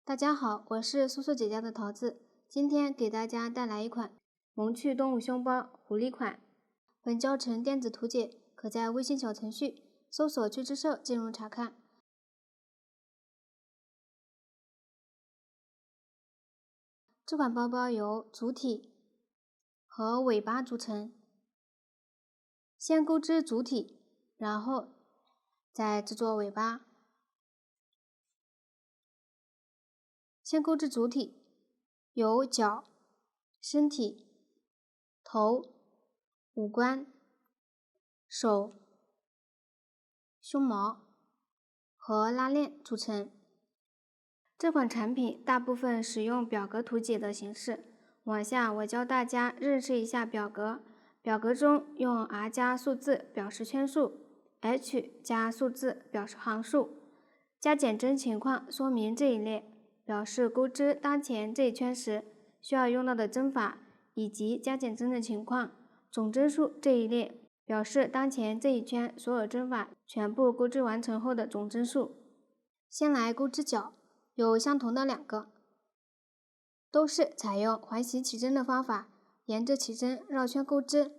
大家好，我是苏苏姐家的桃子，今天给大家带来一款萌趣动物胸包狐狸款。本教程电子图解可在微信小程序搜索趣之社进入查看。这款包包由主体和尾巴组成，先钩织主体，然后再制作尾巴。先钩织主体，有脚、身体、头、五官、手、胸毛和拉链组成。这款产品大部分使用表格图解的形式，往下我教大家认识一下表格。表格中用 R 加数字表示圈数， H 加数字表示行数，加减针情况说明这一列，表示钩织当前这一圈时需要用到的针法以及加减针的情况。总针数这一列表示当前这一圈所有针法全部钩织完成后的总针数。先来钩织脚，有相同的2个，都是采用环形起针的方法，沿着起针绕圈钩织。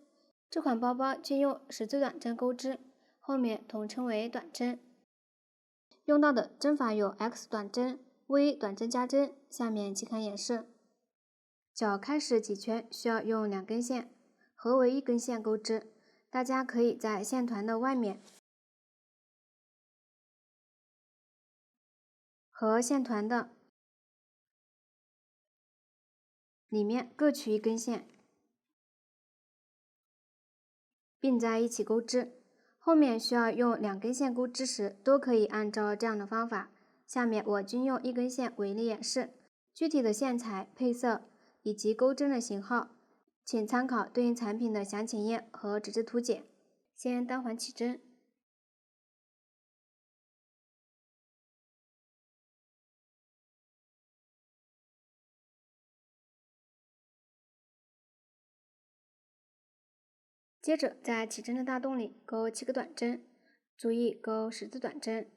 这款包包均用十字短针钩织，后面统称为短针。用到的针法有 X 短针、V 短针加针，下面即可演示。脚开始几圈需要用2根线合为1根线钩织，大家可以在线团的外面和线团的里面各取1根线，并在一起钩织。后面需要用2根线钩织时，都可以按照这样的方法。下面我均用1根线为例演示，具体的线材、配色以及钩针的型号，请参考对应产品的详情页和纸质图解。先单环起针，接着在起针的大洞里钩7个短针，注意钩十字短针，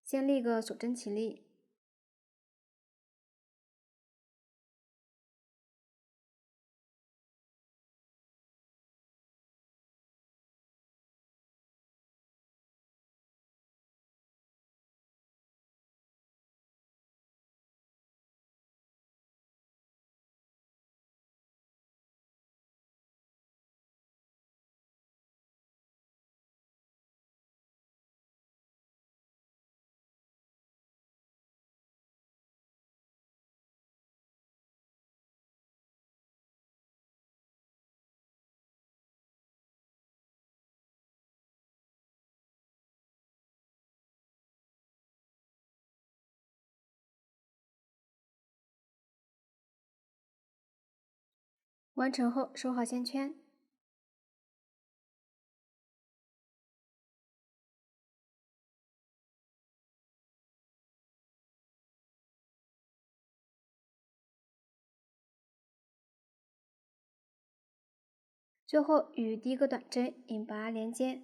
先立个锁针起立，完成后收好线圈。最后与第1个短针引拔连接，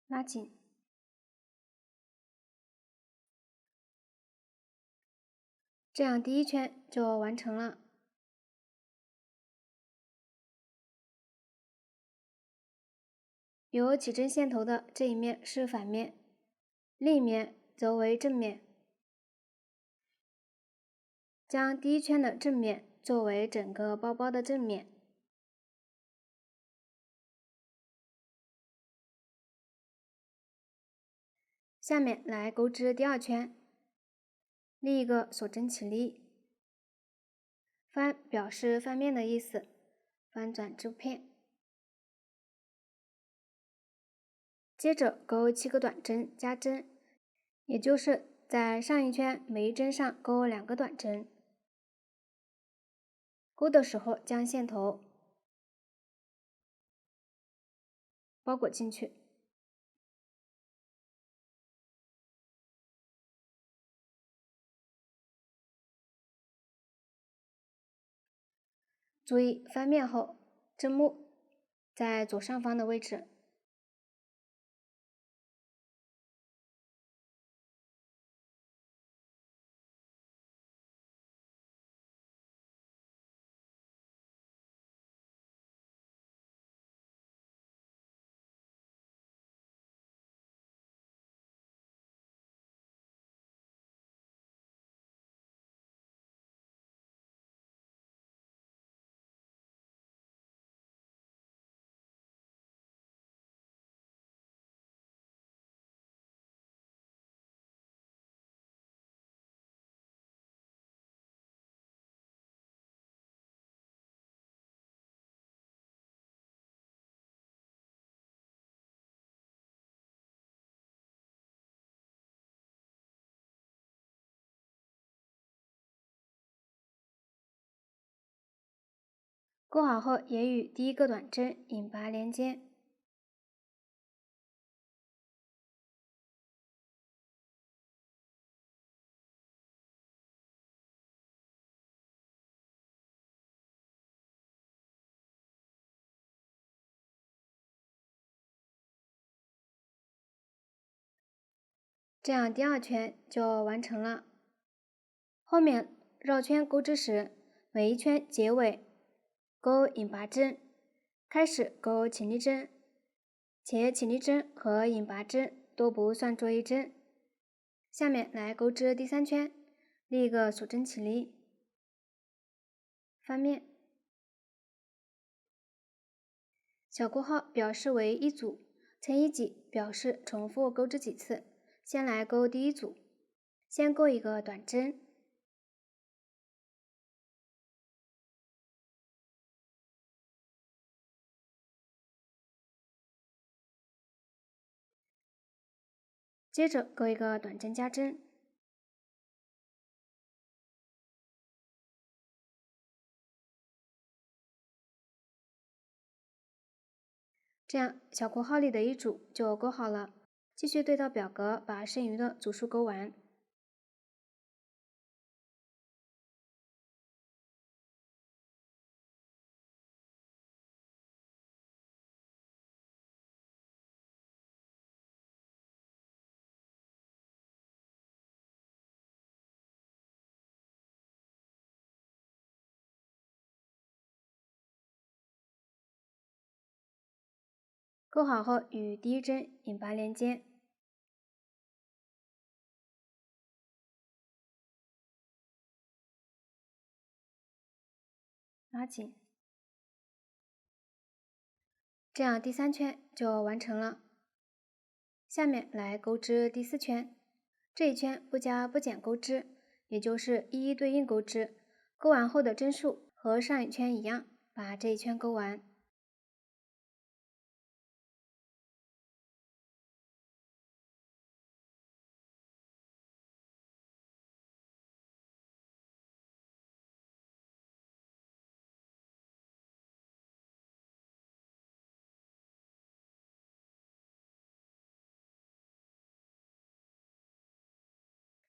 拉紧，这样第1圈就完成了。有起针线头的这一面是反面，另一面则为正面。将第1圈的正面作为整个包包的正面。下面来钩织第2圈，立一个锁针起立，翻表示翻面的意思，翻转织片。接着钩7个短针加针，也就是在上一圈每一针上钩2个短针。钩的时候将线头包裹进去。注意翻面后，针目在左上方的位置。钩好后，也与第一个短针引拔连接。这样第二圈就完成了。后面绕圈钩织时，每一圈结尾钩引拔针，开始钩起立针，且起立针和引拔针都不算作一针。下面来钩织第3圈，立一个锁针起立，翻面，小括号表示为一组，乘以几表示重复钩织几次。先来钩第一组，先钩一个短针，接着钩一个短针加针，这样小括号里的一组就钩好了。继续对照表格把剩余的组数钩完。钩好后与第一针引拔连接，拉紧，这样第3圈就完成了。下面来钩织第4圈，这一圈不加不减钩织，也就是一一对应钩织。钩完后的针数和上一圈一样，把这一圈钩完。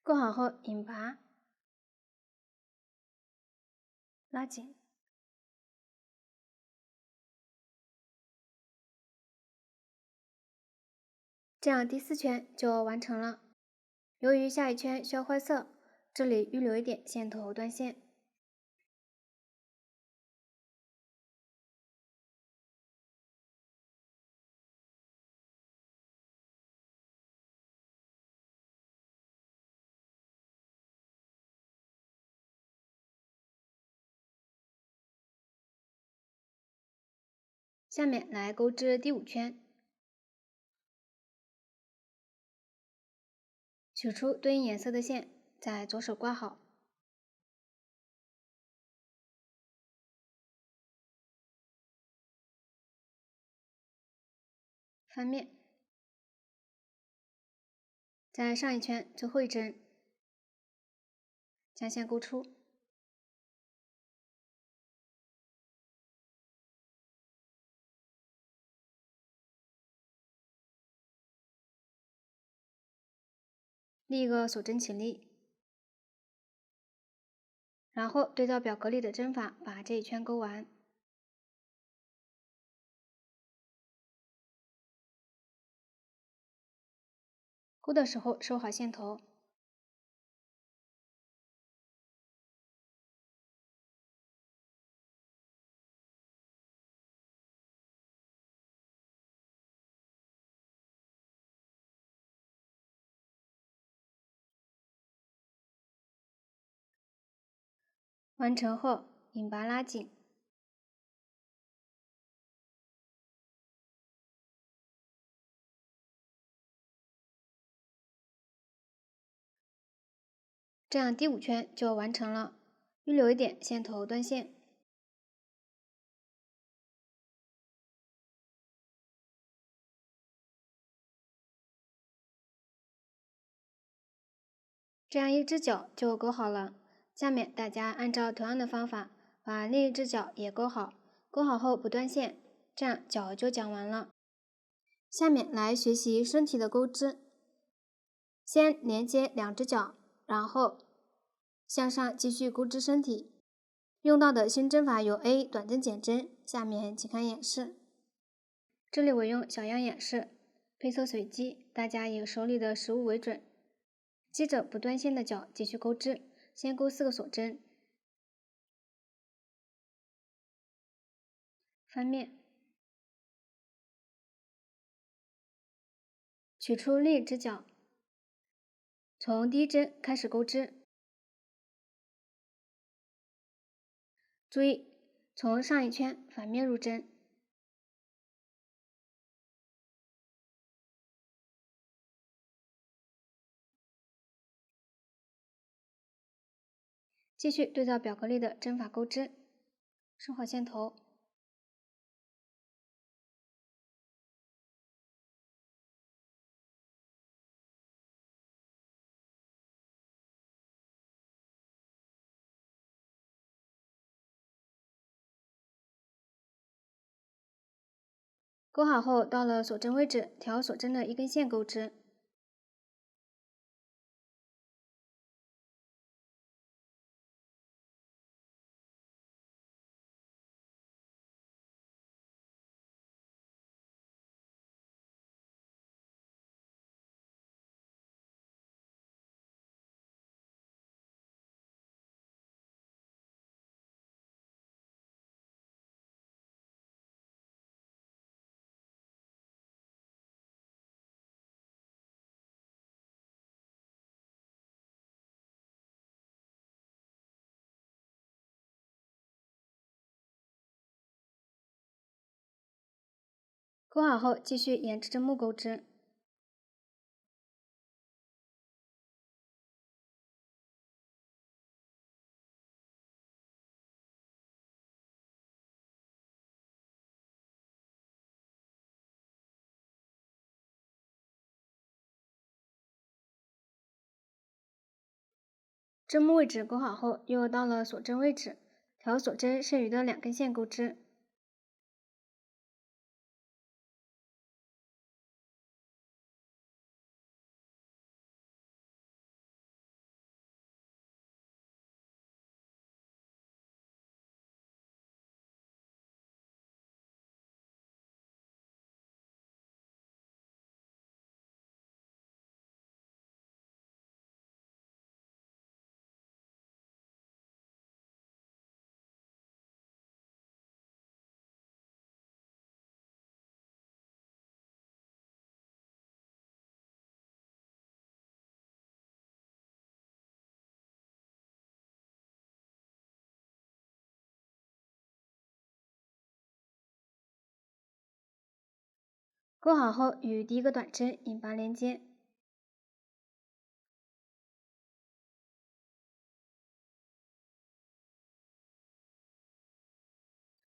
钩好后引拔，拉紧，这样第4圈就完成了。由于下一圈需要换色，这里预留一点线头断线。下面来钩织第5圈，取出对应颜色的线，在左手挂好，翻面，在上一圈最后一针将线钩出，立一个锁针起立，然后对照表格里的针法把这一圈勾完。勾的时候收好线头。完成后，引拔拉紧。这样第5圈就完成了，预留一点线头端线。这样一只脚就勾好了，下面大家按照同样的方法把另一只脚也勾好，勾好后不断线，这样脚就讲完了。下面来学习身体的钩织，先连接2只脚，然后向上继续钩织身体。用到的新针法有 A 短针减针，下面请看演示。这里我用小样演示，配色随机，大家以手里的实物为准。接着不断线的脚继续钩织，先钩4个锁针，翻面，取出另一只脚，从第1针开始钩织。注意，从上一圈反面入针。继续对照表格里的针法钩织，收好线头。钩好后，到了锁针位置，调锁针的1根线钩织。钩好后，继续沿着针目钩织。针目位置钩好后，又到了锁针位置，调锁针剩余的2根线钩织。钩好后，与第1个短针引拔连接。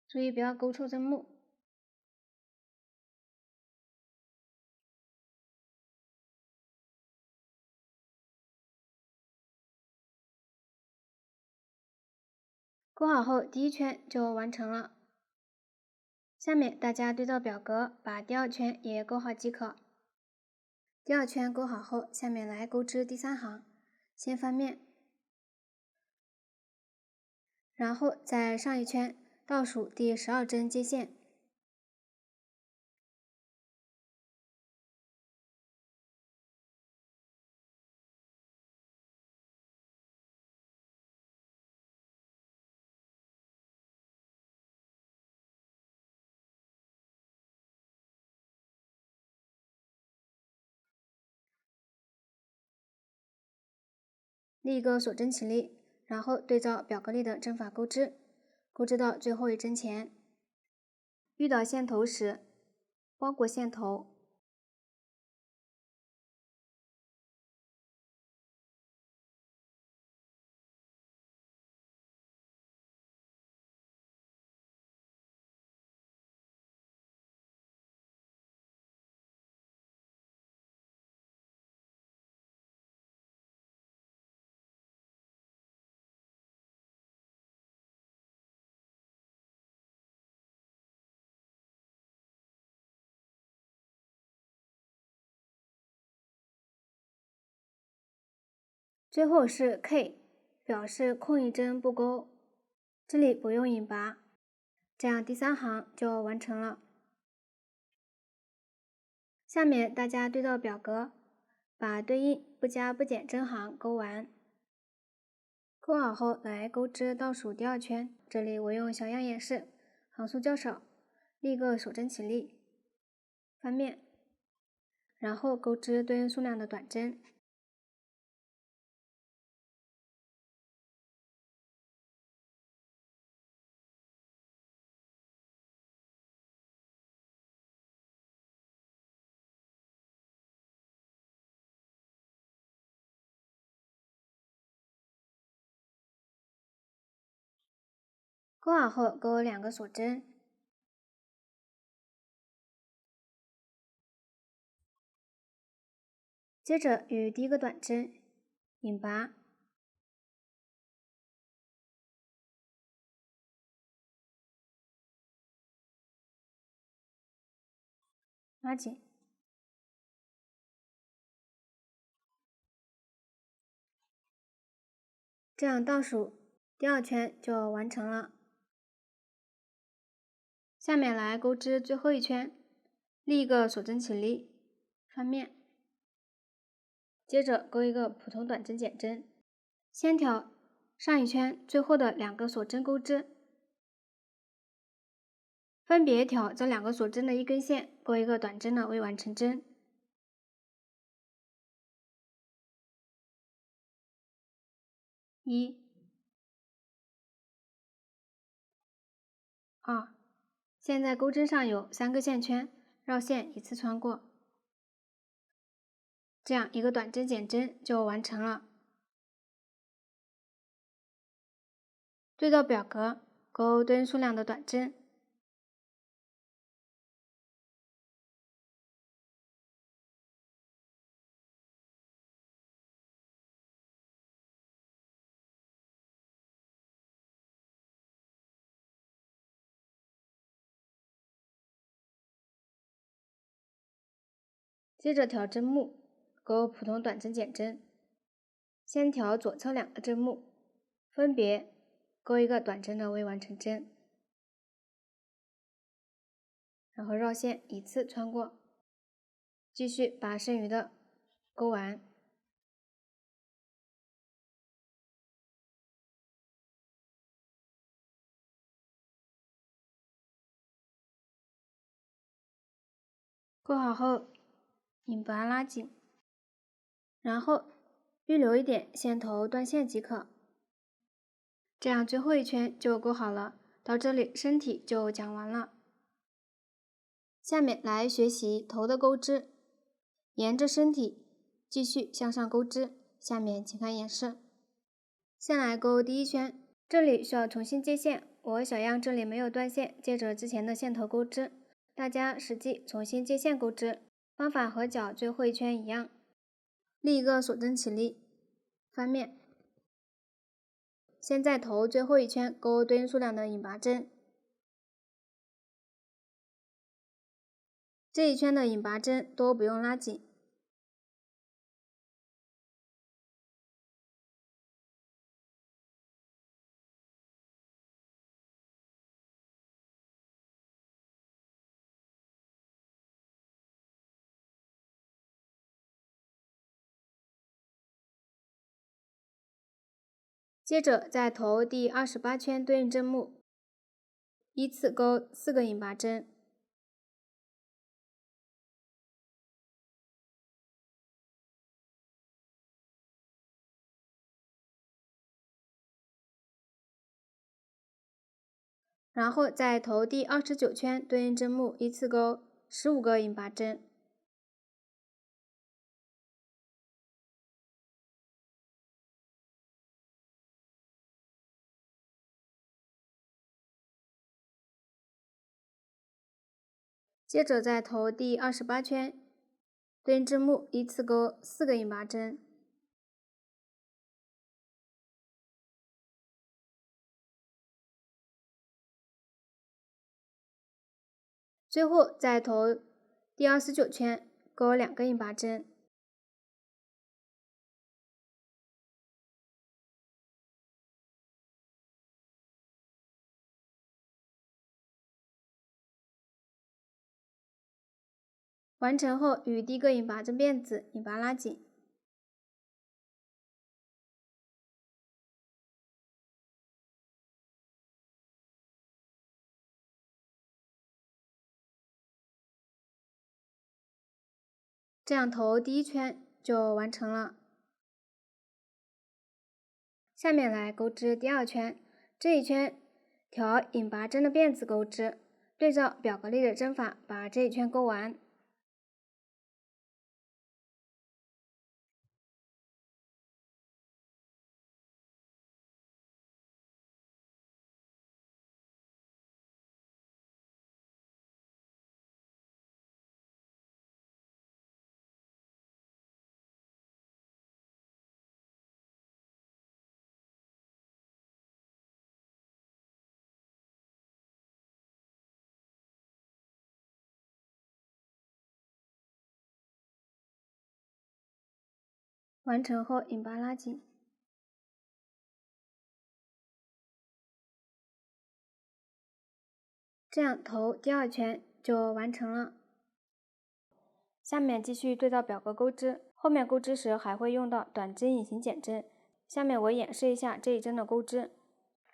注意不要勾错针目。钩好后，第1圈就完成了。下面大家对照表格，把第2圈也钩好即可。第2圈钩好后，下面来钩织第3行，先翻面，然后在上一圈倒数第12针接线。立一个锁针起立，然后对照表格里的针法钩织，钩织到最后一针前。遇到线头时，包裹线头，最后是 K， 表示空一针不钩，这里不用引拔，这样第3行就完成了。下面大家对照表格，把对应不加不减针行钩完。钩好后来钩织倒数第2圈，这里我用小样演示，行数较少，立个锁针起立，翻面，然后钩织对应数量的短针。钩好后钩2个锁针，接着与第1个短针引拔，拉紧，这样倒数第2圈就完成了。下面来钩织最后一圈，立一个锁针起立，翻面，接着钩一个普通短针减针，先挑上一圈最后的2个锁针钩织，分别挑这2个锁针的一根线，钩一个短针的未完成针。1、2，现在钩针上有3个线圈，绕线一次穿过，这样一个短针减针就完成了。对照表格，钩对应数量的短针。接着调针目，钩普通短针减针，先调左侧2个针目，分别钩一个短针的未完成针，然后绕线一次穿过，继续把剩余的钩完。钩好后引拔拉紧，然后预留一点线头断线即可。这样最后一圈就钩好了，到这里身体就讲完了。下面来学习头的钩织，沿着身体继续向上钩织，下面请看演示。先来钩第1圈，这里需要重新接线，我小样这里没有断线，接着之前的线头钩织，大家实际重新接线钩织，方法和脚最后一圈一样。立一个锁针起立，翻面，先在头最后一圈钩对应数量的引拔针，这一圈的引拔针都不用拉紧。接着在头第28圈对应针目依次钩4个引拔针，然后在头第29圈对应针目依次钩15个引拔针，接着在头第28圈对应针目依次钩4个引拔针，最后在头第29圈钩2个引拔针。完成后，与第一个引拔针辫子引拔拉紧。这样头第一圈就完成了。下面来钩织第二圈，这一圈调引拔针的辫子钩织，对照表格里的针法把这一圈钩完。完成后引拔拉紧。这样头第二圈就完成了。下面继续对照表格钩织，后面钩织时还会用到短针隐形减针。下面我演示一下这一针的钩织，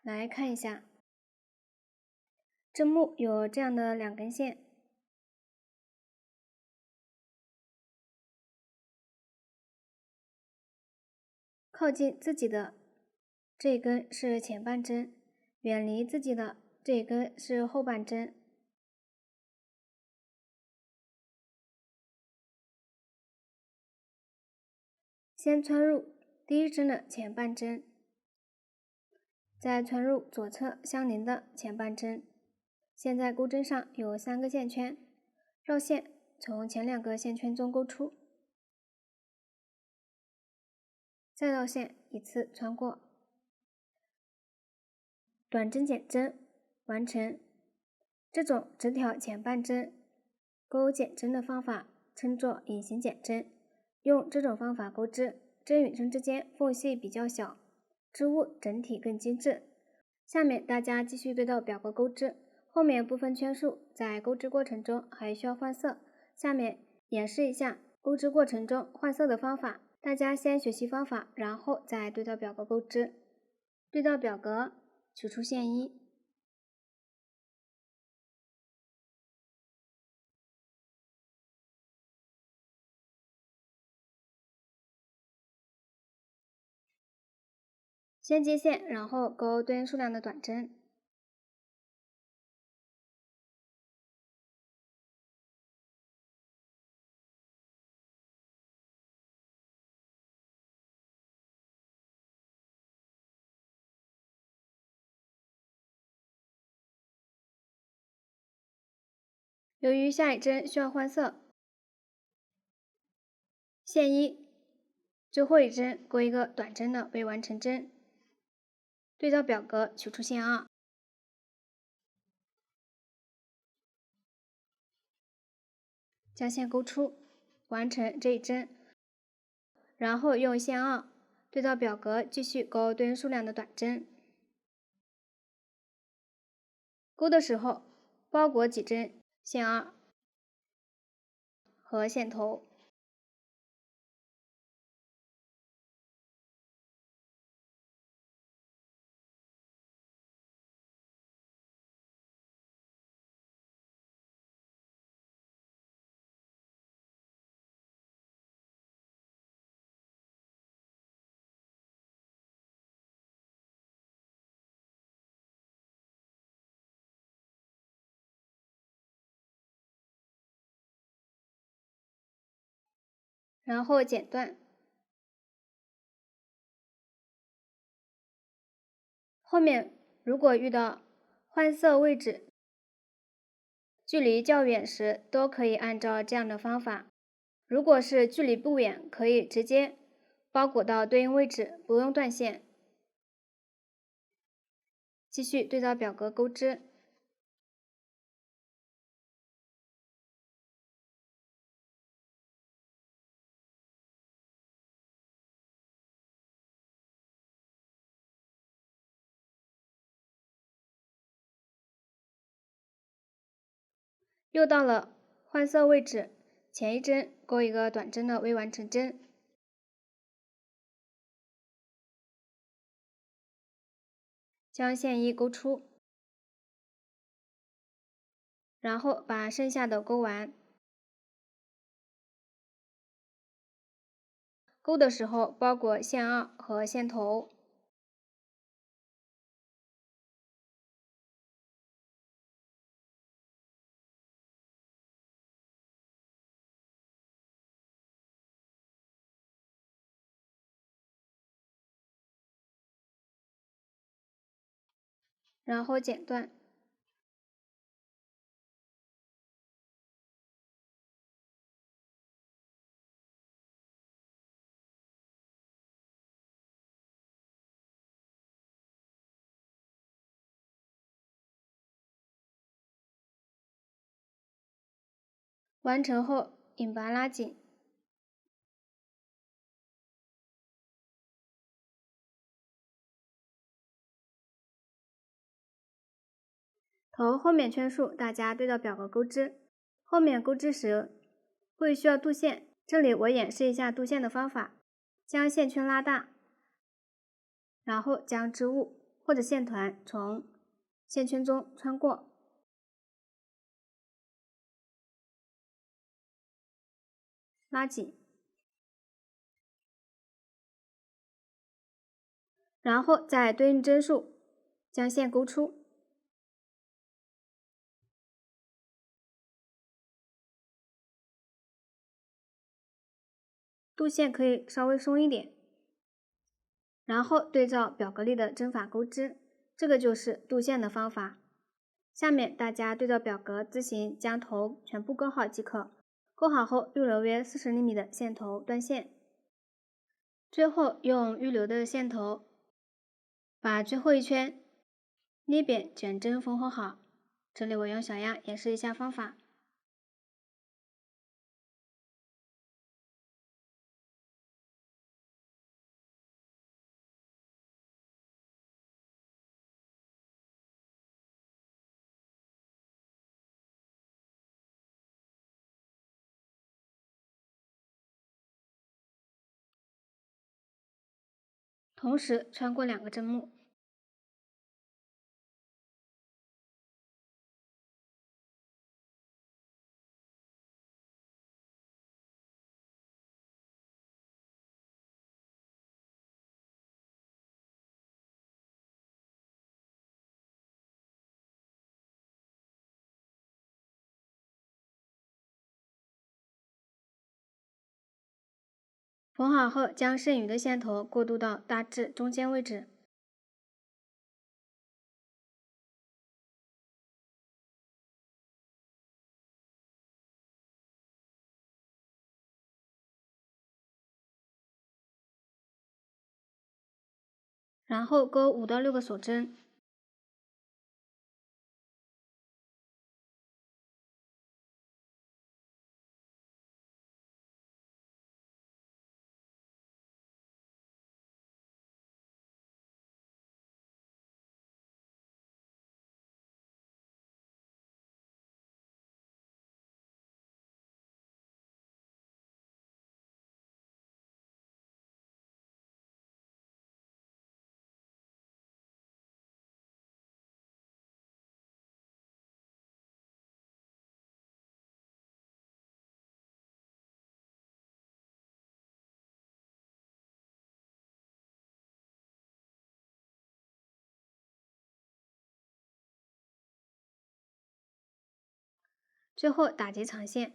来看一下，针目有这样的2根线，靠近自己的这一根是前半针，远离自己的这一根是后半针。先穿入第一针的前半针，再穿入左侧相邻的前半针。现在钩针上有3个线圈，绕线从前2个线圈中钩出，再绕线一次穿过，短针减针完成。这种只挑前半针钩减针的方法称作隐形减针。用这种方法钩织，针与针之间缝隙比较小，织物整体更精致。下面大家继续对照表格钩织，后面部分圈数在钩织过程中还需要换色。下面演示一下钩织过程中换色的方法，大家先学习方法，然后再对照表格钩织。对照表格，取出线衣，先接线，然后钩对应数量的短针。由于下一针需要换色，线衣最后一针钩一个短针的未完成针。对照表格，取出线2，将线钩出，完成这一针。然后用线2对照表格继续钩对应数量的短针。钩的时候包裹几针线2和线头。然后剪断。后面如果遇到换色位置距离较远时，都可以按照这样的方法。如果是距离不远，可以直接包裹到对应位置，不用断线。继续对照表格钩织。又到了换色位置，前一针钩一个短针的未完成针，将线衣钩出，然后把剩下的钩完。钩的时候包裹线二和线头，然后剪断。完成后引拔拉紧。头后面圈数大家对照表格钩织，后面钩织时会需要镀线，这里我演示一下镀线的方法。将线圈拉大，然后将织物或者线团从线圈中穿过，拉紧，然后在对应针数将线勾出。镀线可以稍微松一点，然后对照表格里的针法钩织，这个就是镀线的方法。下面大家对照表格自行将头全部钩好即可。钩好后，预留约40厘米的线头断线。最后用预留的线头把最后一圈捏扁卷针缝合好。这里我用小样演示一下方法。同时穿过2个针目。缝好后，将剩余的线头过渡到大致中间位置。然后钩5到6个锁针。最后打结长线。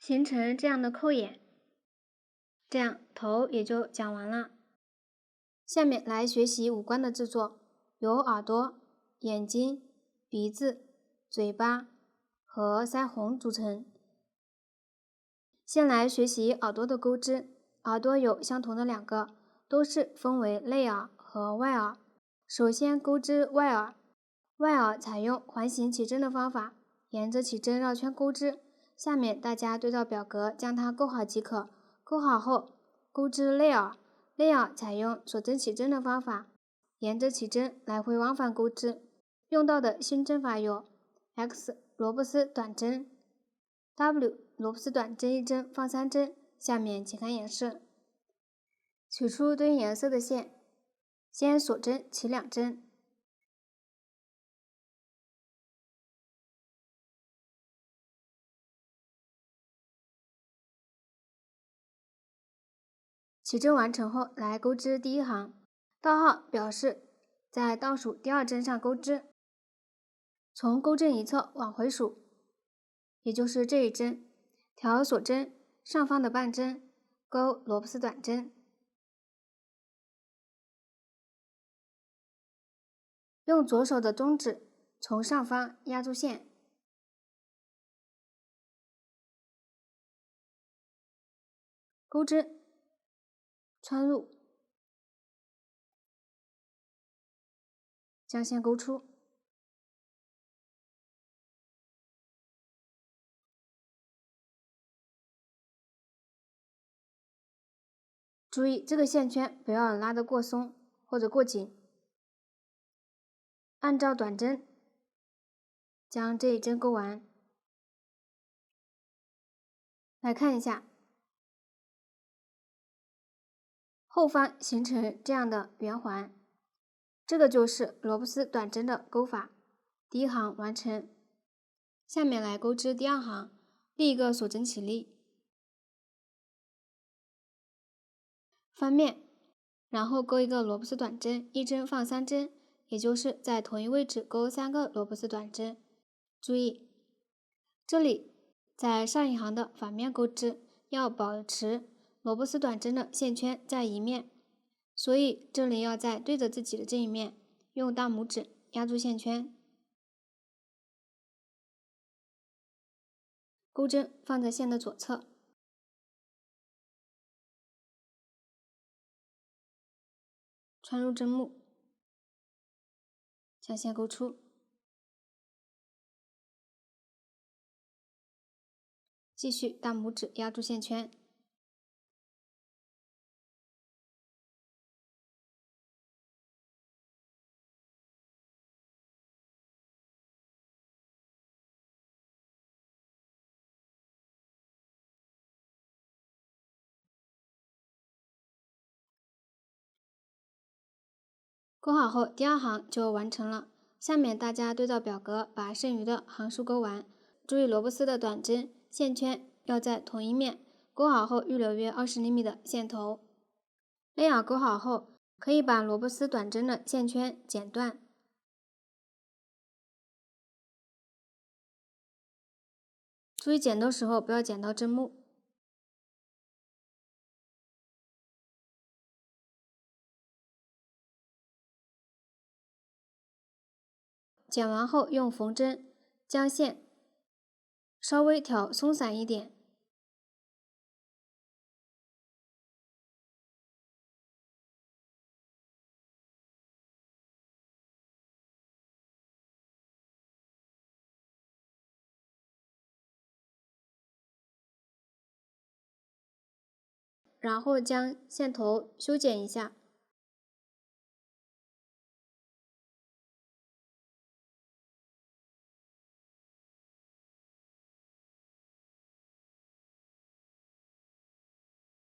形成这样的扣眼。这样头也就讲完了。下面来学习五官的制作，由耳朵、眼睛、鼻子、嘴巴和腮红组成。先来学习耳朵的钩织，耳朵有相同的两个，都是分为内耳和外耳。首先钩织外耳，外耳采用环形起针的方法，沿着起针绕圈钩织。下面大家对照表格将它钩好即可。钩好后，钩织内耳，内耳采用锁针起针的方法，沿着起针来回往返钩织。用到的新针法有 X 萝卜丝短针、W 萝卜丝短针1针放3针。下面请看演示。取出对应颜色的线，先锁针起2针，起针完成后，来钩织第一行，倒号表示在倒数第2针上钩织，从钩针一侧往回数，也就是这一针，调锁针上方的半针，钩萝卜丝短针，用左手的中指从上方压住线，钩针穿入，将线钩出。注意这个线圈不要拉得过松或者过紧，按照短针将这一针钩完。来看一下，后方形成这样的圆环，这个就是萝卜丝短针的钩法。第一行完成，下面来钩织第2行，第一个锁针起立，翻面，然后钩一个萝卜丝短针，1针放3针，也就是在同一位置钩3个萝卜丝短针。注意，这里在上一行的反面钩织，要保持萝卜丝短针的线圈在一面，所以这里要在对着自己的这一面，用大拇指压住线圈，钩针放在线的左侧，穿入针目，将线钩出，继续大拇指压住线圈，钩好后，第2行就完成了。下面大家对照表格把剩余的行数钩完。注意萝卜丝的短针线圈要在同一面，钩好后预留约20厘米的线头。内耳钩好后，可以把萝卜丝短针的线圈剪断，注意剪的时候不要剪到针目。剪完后用缝针将线稍微挑松散一点，然后将线头修剪一下。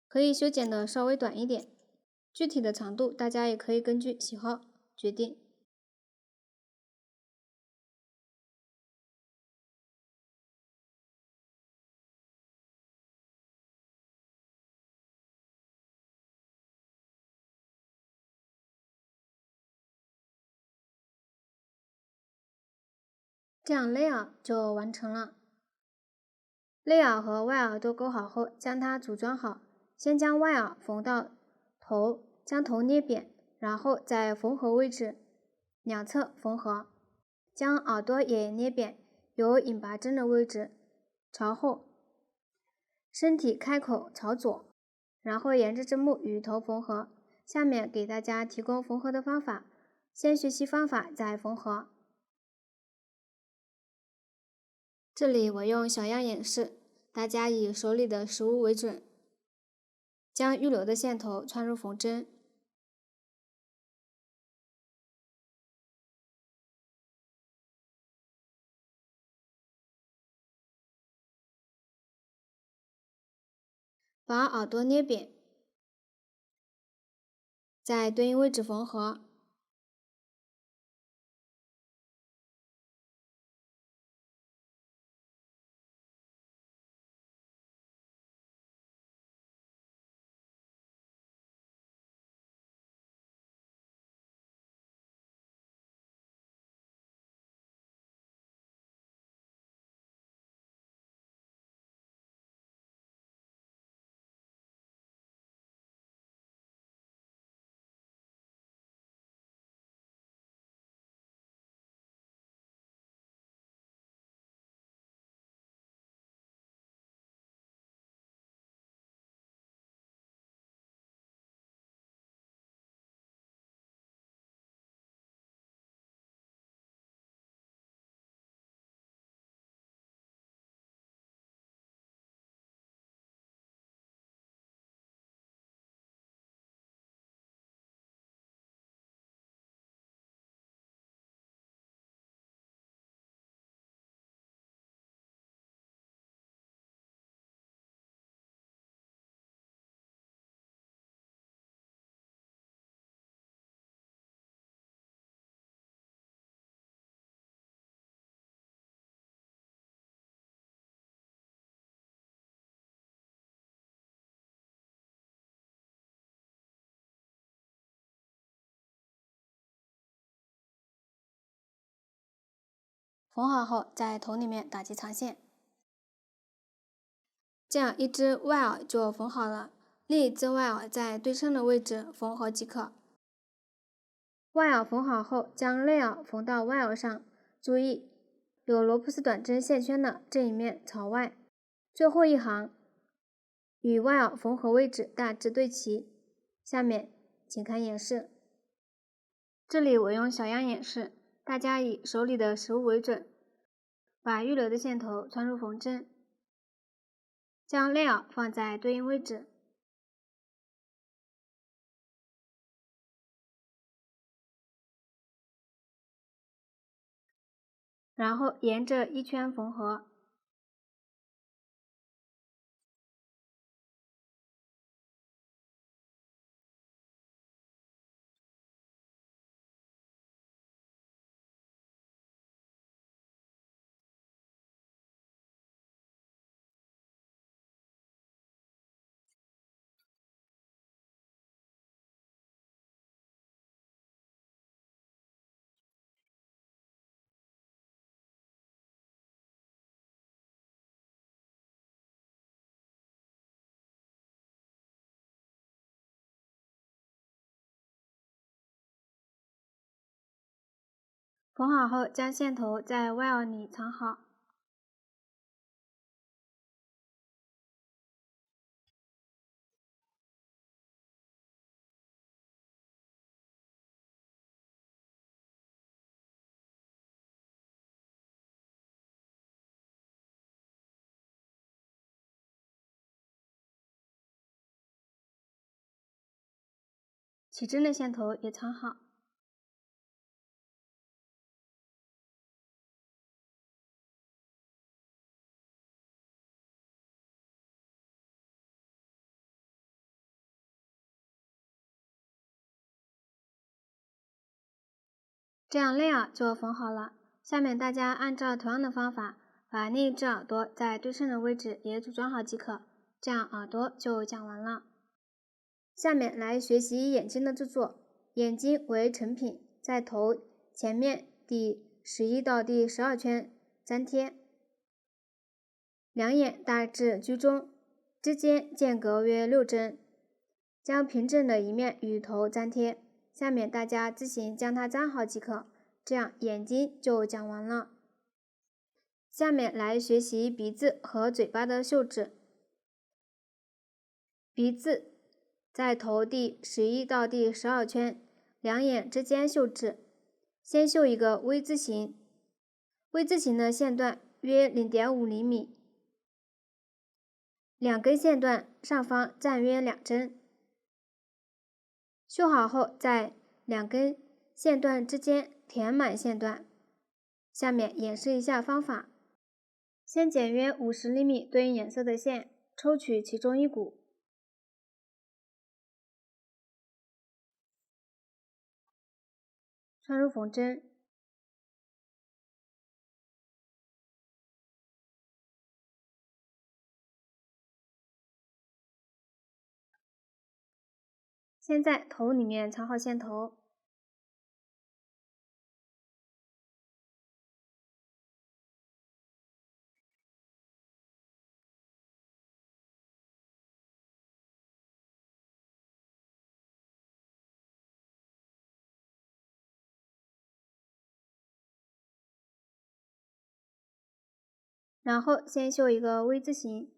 可以修剪的稍微短一点，具体的长度大家也可以根据喜好决定。这样内耳就完成了。内耳和外耳都勾好后，将它组装好。先将外耳缝到头，将头捏扁，然后在缝合位置两侧缝合，将耳朵也捏扁，由引拔针的位置朝后，身体开口朝左，然后沿着针目与头缝合。下面给大家提供缝合的方法，先学习方法再缝合。这里我用小样演示，大家以手里的实物为准，将预留的线头穿入缝针，把耳朵捏扁，在对应位置缝合。缝好后，在头里面打结长线，这样一只外耳就缝好了，另一只外耳在对称的位置缝合即可。外耳缝好后，将内耳缝到外耳上，注意有罗布斯短针线圈的这一面朝外，最后一行与外耳缝合位置大致对齐。下面请看演示，这里我用小样演示，大家以手里的实物为准，把预留的线头穿入缝针，将内耳放在对应位置，然后沿着一圈缝合。缝好后，将线头在外耳里藏好。起针的线头也藏好。这样内耳就缝好了。下面大家按照同样的方法，把另一只耳朵在对称的位置也组装好即可。这样耳朵就讲完了。下面来学习眼睛的制作。眼睛为成品，在头前面第11到第12圈粘贴。两眼大致居中，之间间隔约6针，将平整的一面与头粘贴。下面大家自行将它粘好即可，这样眼睛就讲完了。下面来学习鼻子和嘴巴的绣制。鼻子在头第11到第12圈，两眼之间绣制。先绣一个 V 字形，V 字形的线段约 0.5 厘米，两根线段上方占约2针。绣好后，在两根线段之间填满线段。下面演示一下方法。先剪约50厘米对应颜色的线，抽取其中一股，穿入缝针，先在头里面藏好线头，然后先绣一个 V 字形，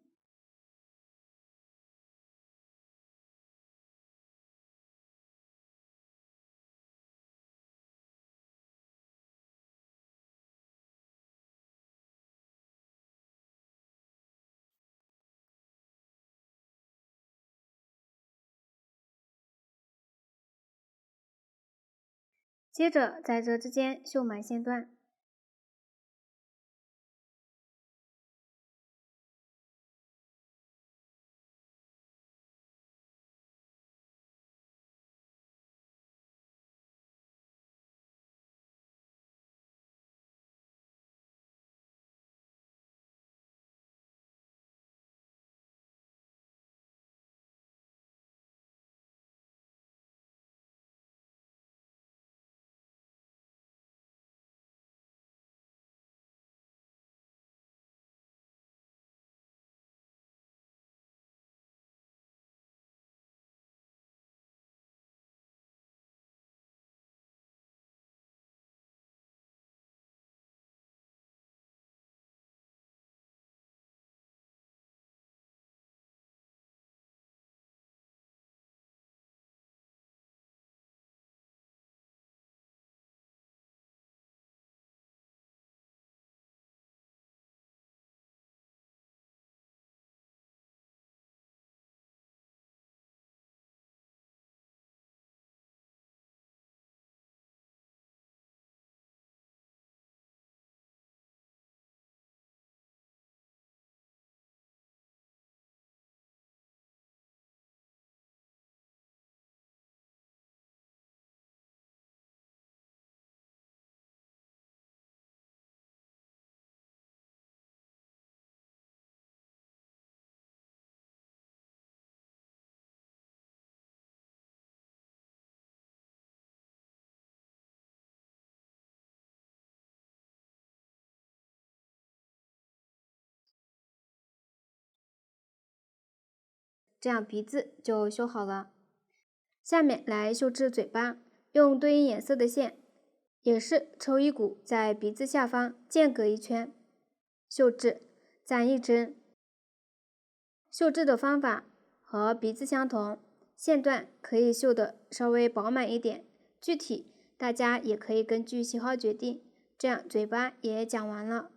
接着在这之间绣满线段。这样鼻子就绣好了。下面来绣制嘴巴，用对应颜色的线，也是抽一股在鼻子下方间隔1圈，绣制，粘1针。绣制的方法和鼻子相同，线段可以绣的稍微饱满一点，具体大家也可以根据喜好决定。这样嘴巴也讲完了。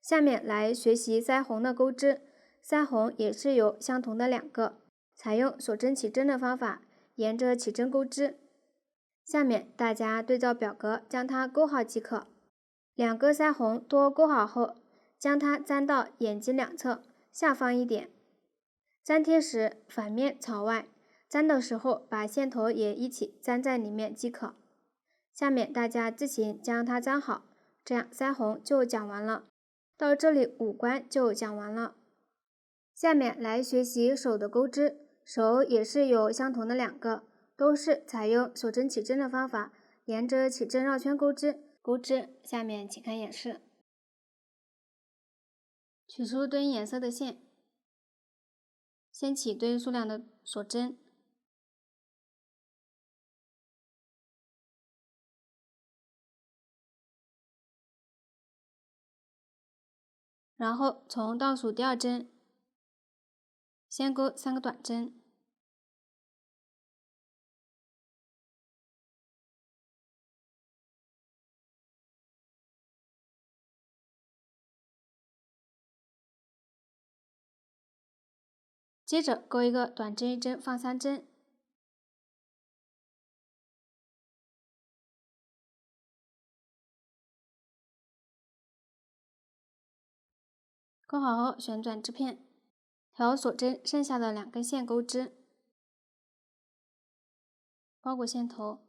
下面来学习腮红的钩织。腮红也是有相同的2个，采用锁针起针的方法，沿着起针钩织。下面大家对照表格将它勾好即可。2个腮红多勾好后，将它粘到眼睛两侧下方一点，粘贴时反面朝外，粘的时候把线头也一起粘在里面即可。下面大家自行将它粘好，这样腮红就讲完了。到这里五官就讲完了。下面来学习手的钩织，手也是有相同的2个，都是采用锁针起针的方法，沿着起针绕圈钩织。下面请看演示。取出对应颜色的线，掀起对应数量的锁针，然后从倒数第2针先钩3个短针，接着钩一个短针1针放3针，钩好后旋转织片，调锁针剩下的2根线钩织，包裹线头，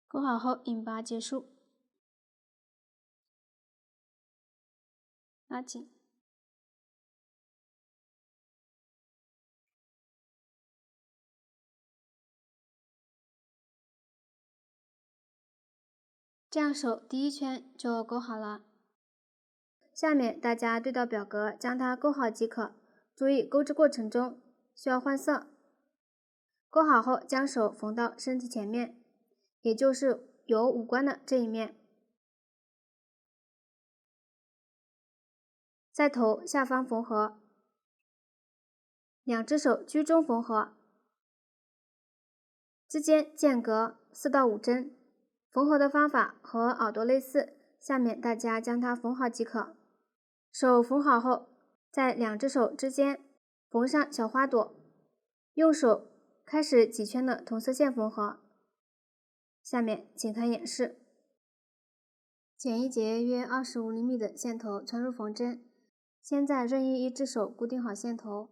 钩好后引拔结束，拉紧。这样手第1圈就钩好了。下面大家对照表格将它钩好即可，注意钩织过程中需要换色。钩好后将手缝到身体前面，也就是有五官的这一面，在头下方缝合，2只手居中缝合，之间间隔4到5针。缝合的方法和耳朵类似，下面大家将它缝好即可。手缝好后，在2只手之间缝上小花朵，用手开始几圈的同色线缝合。下面请看演示。剪一节约25厘米的线头穿入缝针，先在任意1只手固定好线头，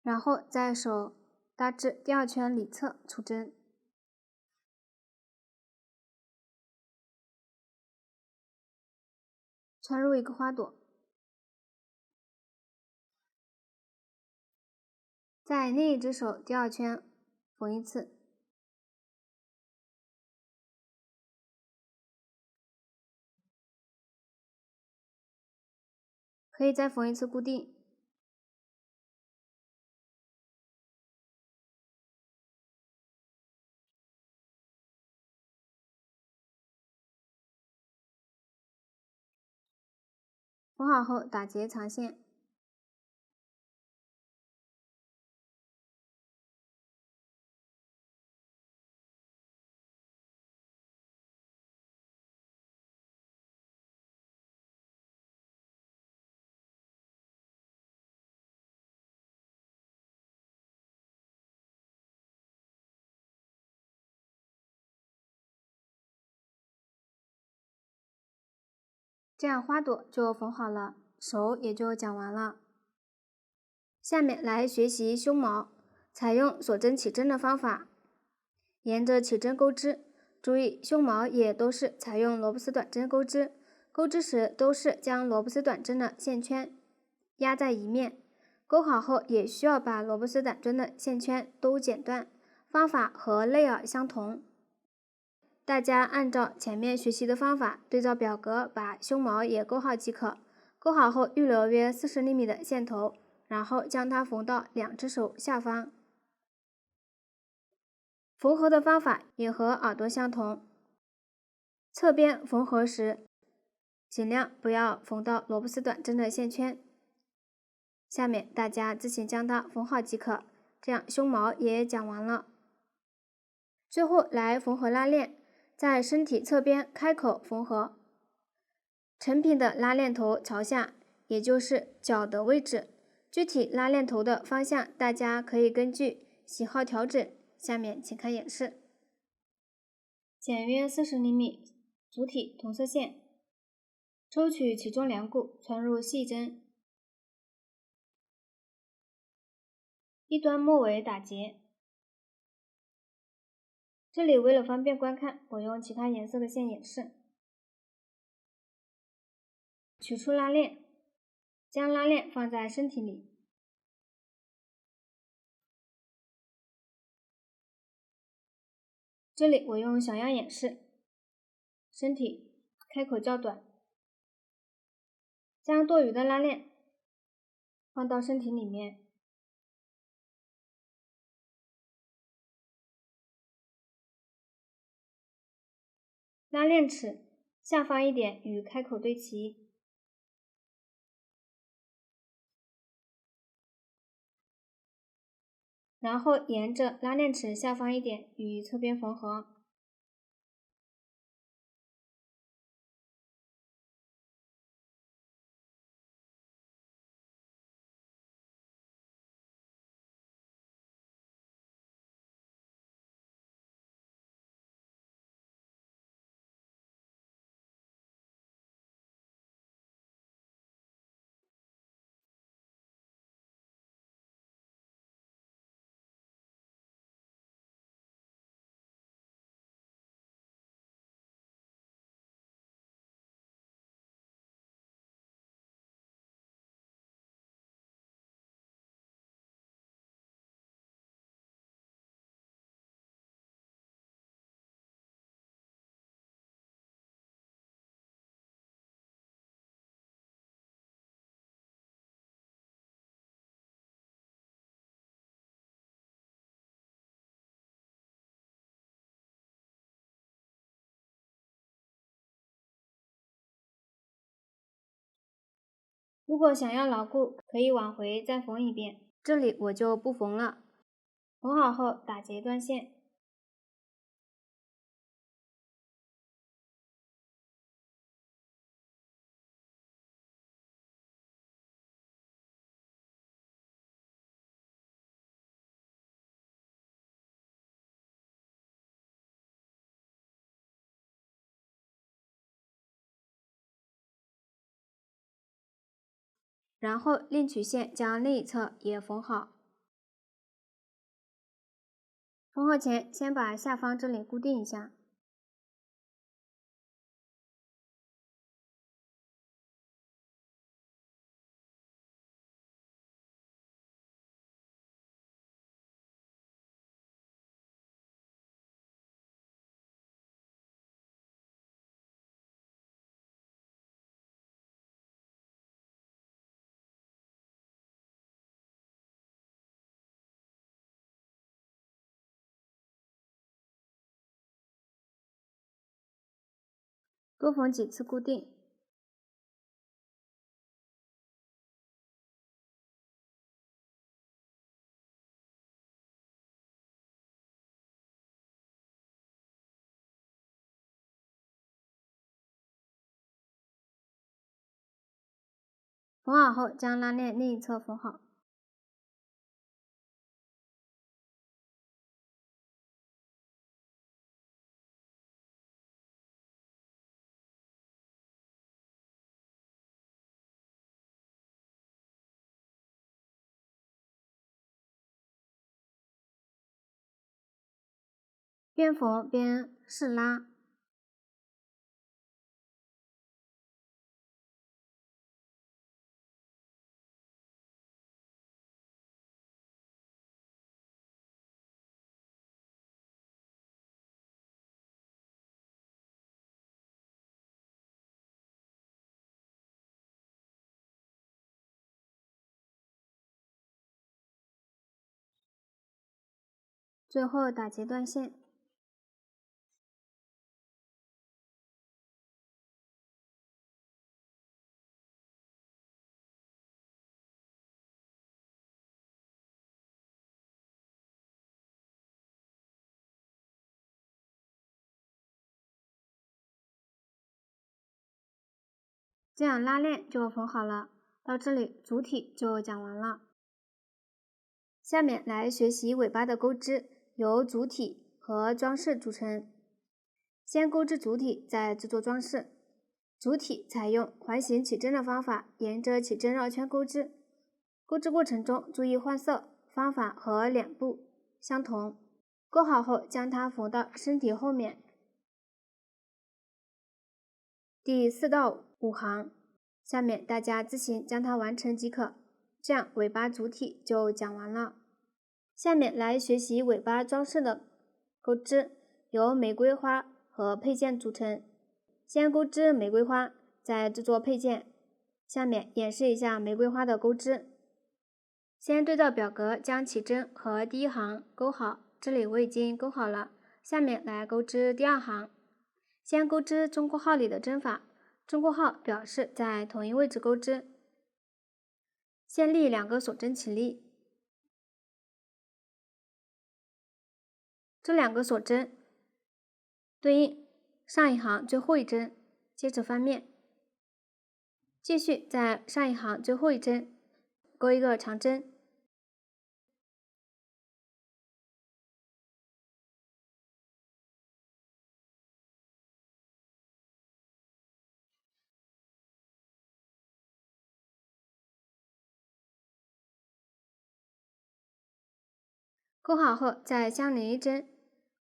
然后在手搭至第2圈里侧出针，穿入1个花朵，在另一只手第2圈缝1次，可以再缝1次固定。缝好后打结藏线，这样花朵就缝好了，手也就讲完了。下面来学习胸毛，采用锁针起针的方法，沿着起针钩织，注意胸毛也都是采用萝卜丝短针钩织，钩织时都是将萝卜丝短针的线圈压在一面，钩好后也需要把萝卜丝短针的线圈都剪断，方法和内耳相同。大家按照前面学习的方法，对照表格把胸毛也钩好即可。钩好后预留约40厘米的线头，然后将它缝到2只手下方。缝合的方法也和耳朵相同，侧边缝合时尽量不要缝到萝卜丝短针的线圈。下面大家自行将它缝好即可。这样胸毛也讲完了。最后来缝合拉链。在身体侧边开口缝合，成品的拉链头朝下，也就是脚的位置。具体拉链头的方向，大家可以根据喜好调整。下面请看演示。剪约40厘米，主体同色线，抽取其中梁骨，穿入细针，一端末尾打结。这里为了方便观看，我用其他颜色的线演示。取出拉链，将拉链放在身体里。这里我用小样演示。身体开口较短，将多余的拉链放到身体里面。拉链齿下方一点与开口对齐，然后沿着拉链齿下方一点与侧边缝合。如果想要牢固，可以往回再缝一遍，这里我就不缝了。缝好后打结断线。然后另取线将另一侧也缝好。缝合前先把下方这里固定一下。多缝几次固定。缝好后将拉链另一侧缝好。边缝边试拉。最后打结断线。这样拉链就缝好了，到这里主体就讲完了。下面来学习尾巴的钩织，由主体和装饰组成。先钩织主体，再制作装饰。主体采用环形起针的方法，沿着起针绕圈钩织。钩织过程中注意换色，方法和脸部相同。钩好后，将它缝到身体后面第4到5行，下面大家自行将它完成即可。这样尾巴主体就讲完了。下面来学习尾巴装饰的钩织，由玫瑰花和配件组成。先钩织玫瑰花，再制作配件。下面演示一下玫瑰花的钩织。先对照表格将起针和第1行钩好，这里我已经钩好了。下面来钩织第2行。先钩织中括号里的针法，中括号表示在同一位置钩织。先立2个锁针起立，这2个锁针对应上一行最后一针，接着翻面，继续在上一行最后一针钩一个长针，钩好后在相邻一针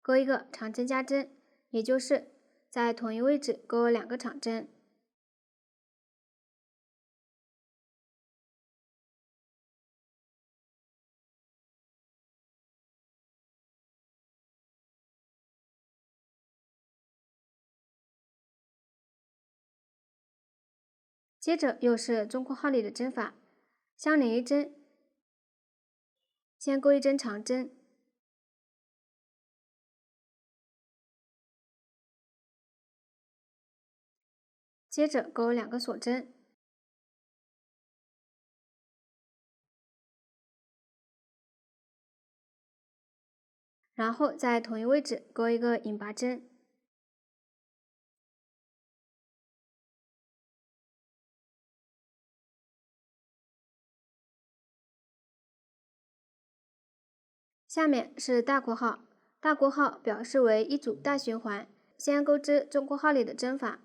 钩一个长针加针，也就是在同一位置钩2个长针。接着又是中括号里的针法，相邻一针先钩一针长针，接着钩2个锁针，然后在同一位置钩一个引拔针，下面是大括号，大括号表示为一组大循环，先钩织中括号里的针法，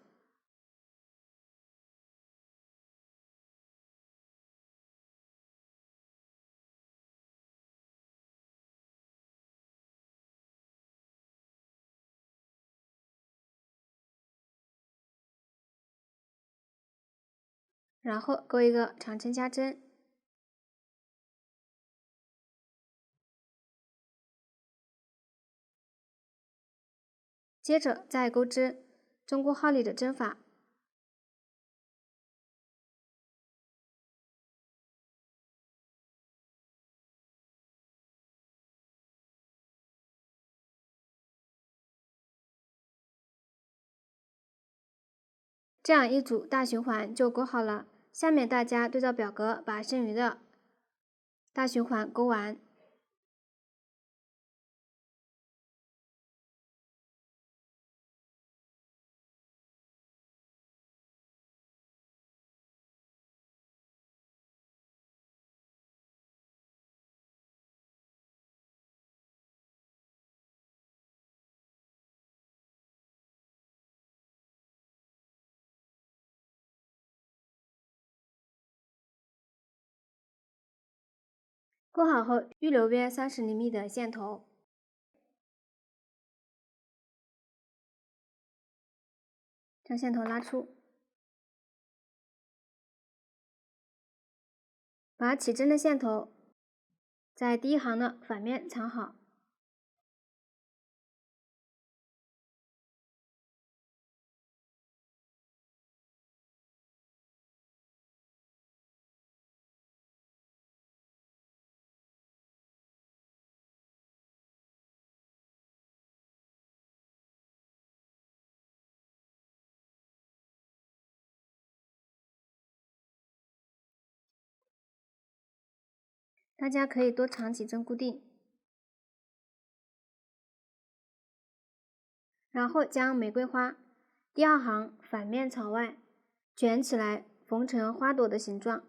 然后钩一个长针加针，接着再钩织中括号里的针法，这样一组大循环就钩好了。下面大家对照表格把剩余的大循环钩完。钩好后，预留约30厘米的线头，将线头拉出，把起针的线头在第1行的反面藏好。大家可以多藏几针固定，然后将玫瑰花第2行反面朝外卷起来，缝成花朵的形状。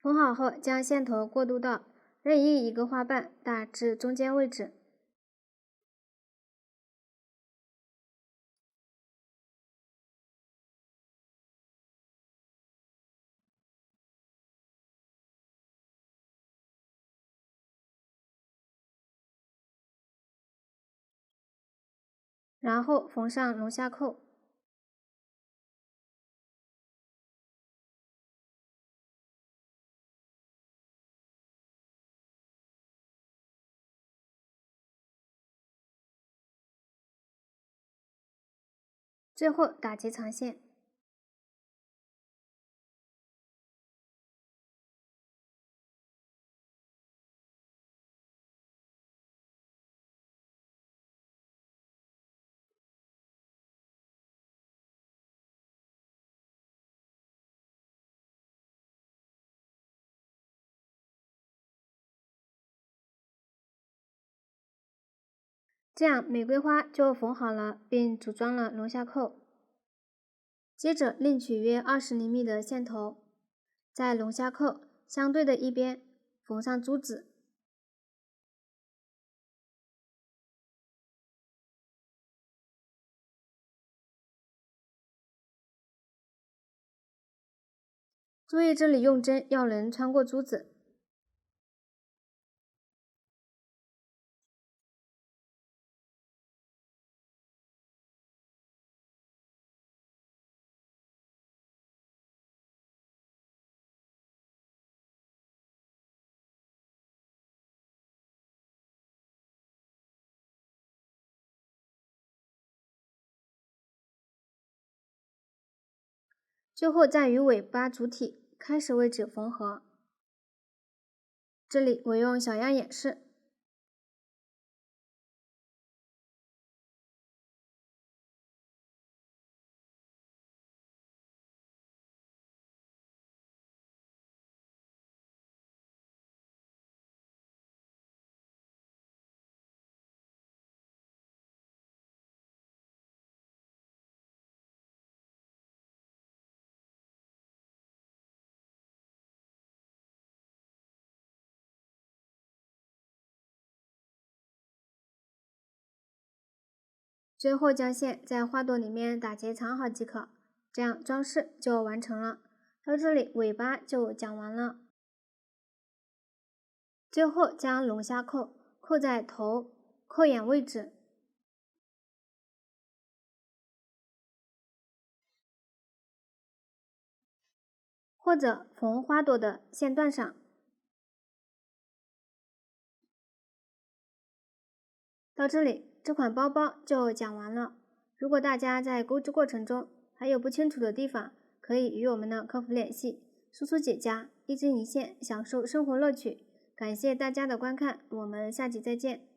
缝好后，将线头过渡到任意一个花瓣，打至中间位置。然后缝上龙虾扣。最后打结长线。这样玫瑰花就缝好了，并组装了龙虾扣。接着另取约20厘米的线头，在龙虾扣相对的一边缝上珠子。注意这里用针要能穿过珠子。最后再与尾巴主体开始位置缝合。这里我用小样演示。最后将线在花朵里面打结藏好即可，这样装饰就完成了。到这里尾巴就讲完了。最后将龙虾扣扣在头扣眼位置，或者缝花朵的线段上。到这里，这款包包就讲完了。如果大家在钩织过程中还有不清楚的地方，可以与我们的客服联系。苏苏姐家，一针一线，享受生活乐趣。感谢大家的观看，我们下集再见。